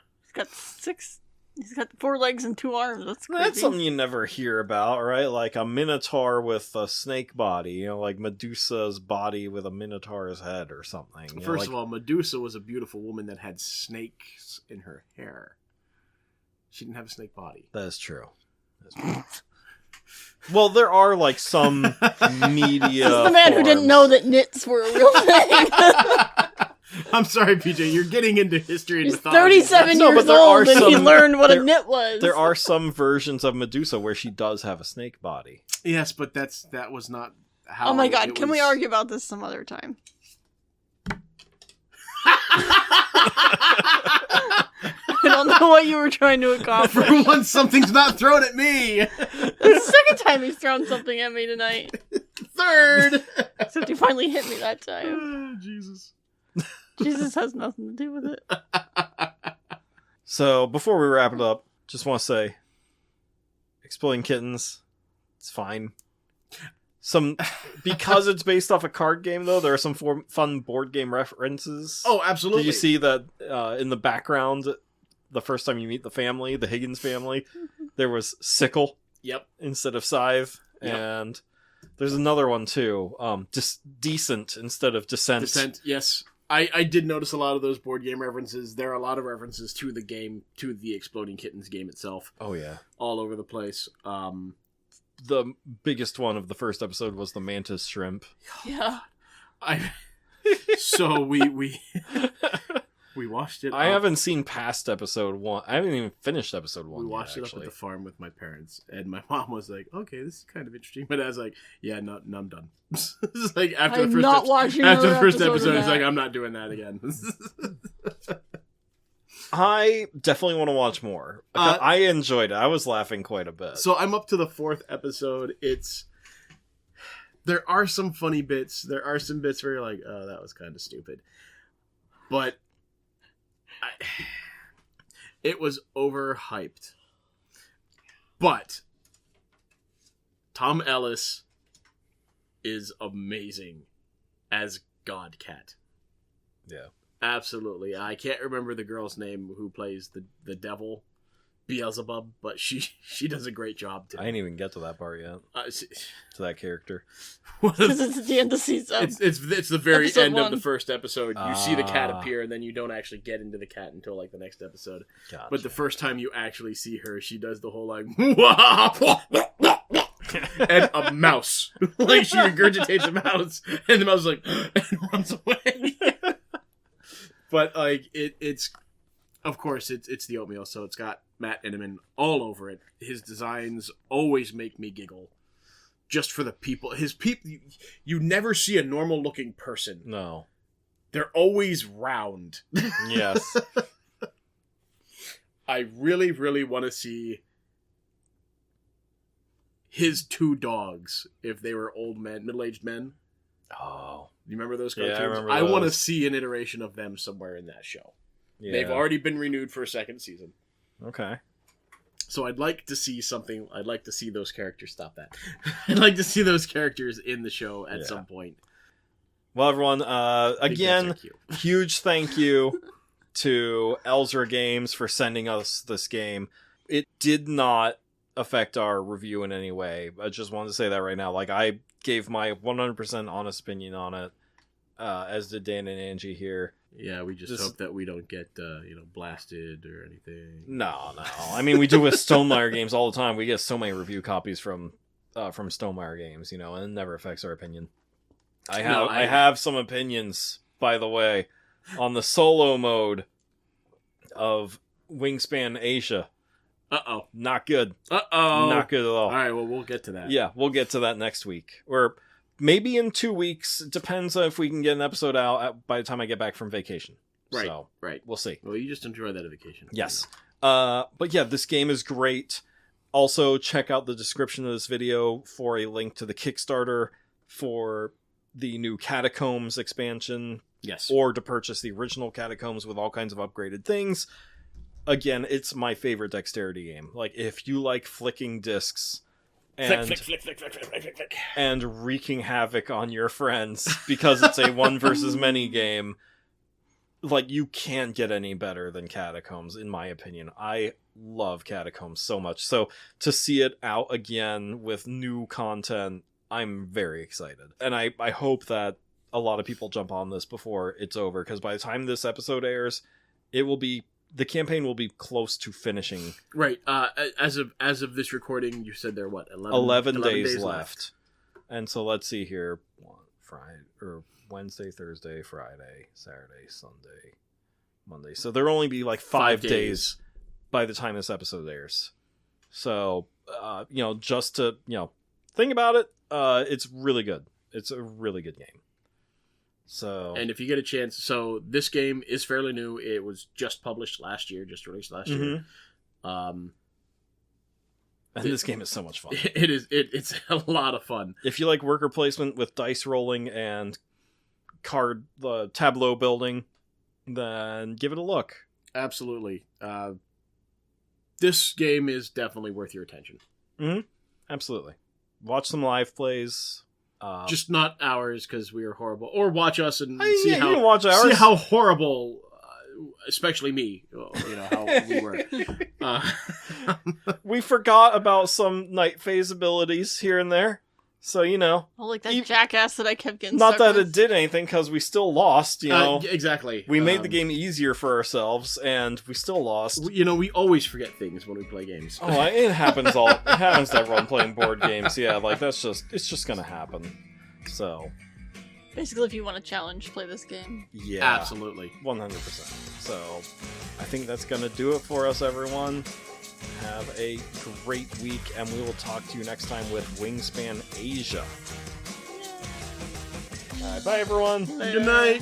He's got 4 legs and 2 arms. That's creepy. That's something you never hear about, right? Like a minotaur with a snake body, you know, like Medusa's body with a minotaur's head or something. You know, First like... of all, Medusa was a beautiful woman that had snakes in her hair. She didn't have a snake body. That is true. Well, there are like some media. This is the man who didn't know that knits were a real thing. I'm sorry, PJ. You're getting into history and He's mythology. 37 No, but years there are old and he some- learned what there- a knit was. There are some versions of Medusa where she does have a snake body. Yes, but that was not how. Oh my god, it can we was- argue about this some other time? I don't know what you were trying to accomplish. For once, something's not thrown at me. That's the second time he's thrown something at me tonight. Third. Except he finally hit me that time. Jesus. Jesus has nothing to do with it. So, before we wrap it up, just want to say, Exploding Kittens, it's fine. Because it's based off a card game, though, there are some fun board game references. Oh, absolutely. Did you see that in the background, the first time you meet the family, the Higgins family, there was sickle Yep. instead of scythe, Yep. and there's another one too, decent instead of descent. Descent, yes. I did notice a lot of those board game references. There are a lot of references to the game, to the Exploding Kittens game itself, Oh yeah. all over the place. The biggest one of the first episode was the mantis shrimp. Yeah. So we watched it. I haven't seen past episode 1. I haven't even finished episode 1 We watched yet, it up at the farm with my parents, and my mom was like, "Okay, this is kind of interesting," but I was like, "Yeah, no, I'm done." It's like after I'm the first not watching after the another first episode of episode, it's that. like I'm not doing that again. I definitely want to watch more. I enjoyed it. I was laughing quite a bit. So I'm up to the 4th episode. There are some funny bits. There are some bits where you're like, "Oh, that was kind of stupid," but it was overhyped. But Tom Ellis is amazing as Godcat. Yeah. Absolutely. I can't remember the girl's name who plays the devil, Beelzebub, but she does a great job too. I didn't even get to that part yet. To that character. Because it's at the end of season. It's the very Episode end of 1. the first episode. You see the cat appear, and then you don't actually get into the cat until like the next episode. Gotcha. But the first time you actually see her, she does the whole like and a mouse. Like she regurgitates a mouse, and the mouse is like and runs away. But like it's of course it's the oatmeal, so it's got Matt Inman all over it. His designs always make me giggle. Just for the people, you never see a normal looking person. No. They're always round. Yes. I really, really want to see his 2 dogs if they were old men, middle-aged men. Oh. You remember those Yeah, I cartoons? remember I want to those. see an iteration of them somewhere in that show. Yeah. They've already been renewed for a 2nd season. Okay. So I'd like to see something. I'd like to see those characters. Stop that. I'd like to see those characters in the show at some point. Well, everyone, I think again, those are cute. huge thank you to Elzra Games for sending us this game. It did not affect our review in any way. I just wanted to say that right now. Like, I gave my 100% honest opinion on it. as did Dan and Angie here. Yeah, we just hope that we don't get blasted or anything. No. I mean, we do with Stonemaier Games all the time. We get so many review copies from Stonemaier Games, and it never affects our opinion. I have some opinions, by the way, on the solo mode of Wingspan Asia. Uh-oh. Not good. Uh-oh. Not good at all. All right, well, we'll get to that. Yeah, we'll get to that next week. Or maybe in 2 weeks. It depends on if we can get an episode out by the time I get back from vacation. Right, so, right. We'll see. Well, you just enjoy that vacation. Yes. But yeah, this game is great. Also, check out the description of this video for a link to the Kickstarter for the new Catacombs expansion. Yes. Or to purchase the original Catacombs with all kinds of upgraded things. Again, it's my favorite dexterity game. Like, if you like flicking discs and flick. and wreaking havoc on your friends because it's a one versus many game, like, you can't get any better than Catacombs, in my opinion. I love Catacombs so much. So to see it out again with new content, I'm very excited. And I hope that a lot of people jump on this before it's over, because by the time this episode airs, the campaign will be close to finishing. Right. As of this recording, you said there are 11 days left. And so let's see here. Friday or Wednesday, Thursday, Friday, Saturday, Sunday, Monday. So there'll only be like 5 days by the time this episode airs. So just to think about it, it's really good. It's a really good game. So, and if you get a chance, so this game is fairly new. It was just published last year, just released last year. And this game is so much fun. It is. It's a lot of fun. If you like worker placement with dice rolling and tableau building, then give it a look. Absolutely. This game is definitely worth your attention. Mm-hmm. Absolutely. Watch some live plays. Just not ours, because we are horrible. Or watch us and see how horrible, especially me, how we were. We forgot about some night phase abilities here and there. So, Oh, like that jackass that I kept getting not stuck that with. It did anything, because we still lost, Exactly. We made the game easier for ourselves, and we still lost. We always forget things when we play games. Oh, it happens it happens to everyone playing board games. Yeah, like, it's just gonna happen. So, basically, if you want a challenge, play this game. Yeah. Absolutely. 100%. So, I think that's gonna do it for us, everyone. Have a great week, and we will talk to you next time with Wingspan Asia. All right, bye, everyone. Good night.